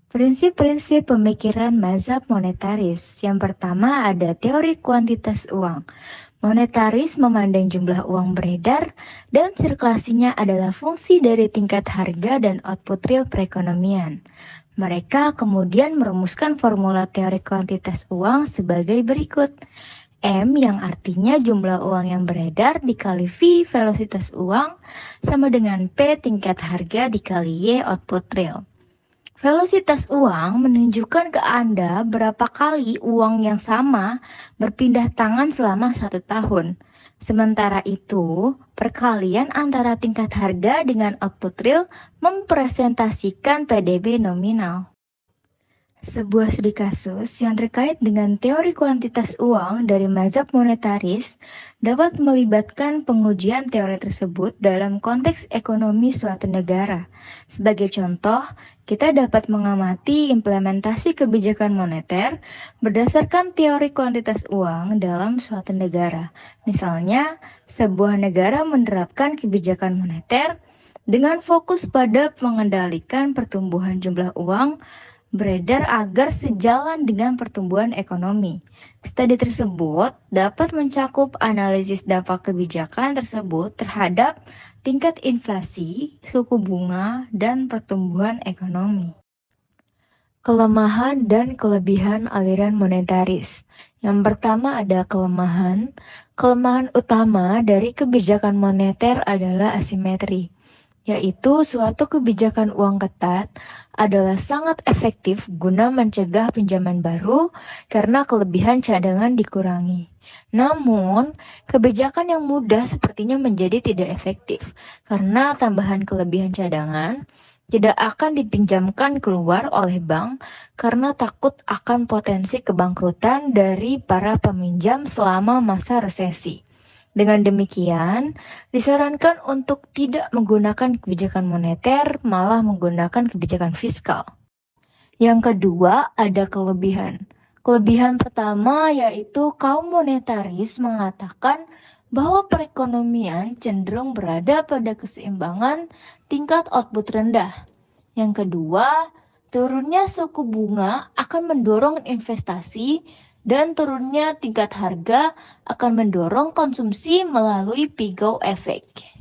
Prinsip-prinsip pemikiran mazhab monetaris. Yang pertama ada teori kuantitas uang. Monetaris memandang jumlah uang beredar dan sirkulasinya adalah fungsi dari tingkat harga dan output real perekonomian. Mereka kemudian merumuskan formula teori kuantitas uang sebagai berikut. M yang artinya jumlah uang yang beredar dikali V velositas uang sama dengan P tingkat harga dikali Y output real. Velositas uang menunjukkan ke Anda berapa kali uang yang sama berpindah tangan selama 1 tahun. Sementara itu, perkalian antara tingkat harga dengan output real mempresentasikan PDB nominal. Sebuah studi kasus yang terkait dengan teori kuantitas uang dari mazhab monetaris dapat melibatkan pengujian teori tersebut dalam konteks ekonomi suatu negara. Sebagai contoh, kita dapat mengamati implementasi kebijakan moneter berdasarkan teori kuantitas uang dalam suatu negara. Misalnya, sebuah negara menerapkan kebijakan moneter dengan fokus pada mengendalikan pertumbuhan jumlah uang beredar agar sejalan dengan pertumbuhan ekonomi. Studi tersebut dapat mencakup analisis dampak kebijakan tersebut terhadap tingkat inflasi, suku bunga, dan pertumbuhan ekonomi. Kelemahan dan kelebihan aliran monetaris. Yang pertama ada kelemahan. Kelemahan utama dari kebijakan moneter adalah asimetri, yaitu suatu kebijakan uang ketat adalah sangat efektif guna mencegah pinjaman baru karena kelebihan cadangan dikurangi. Namun, kebijakan yang mudah sepertinya menjadi tidak efektif karena tambahan kelebihan cadangan tidak akan dipinjamkan keluar oleh bank karena takut akan potensi kebangkrutan dari para peminjam selama masa resesi. Dengan demikian, disarankan untuk tidak menggunakan kebijakan moneter, malah menggunakan kebijakan fiskal. Yang kedua, ada kelebihan. Kelebihan pertama yaitu kaum monetaris mengatakan bahwa perekonomian cenderung berada pada keseimbangan tingkat output rendah. Yang kedua, turunnya suku bunga akan mendorong investasi dan turunnya tingkat harga akan mendorong konsumsi melalui Pigou Effect.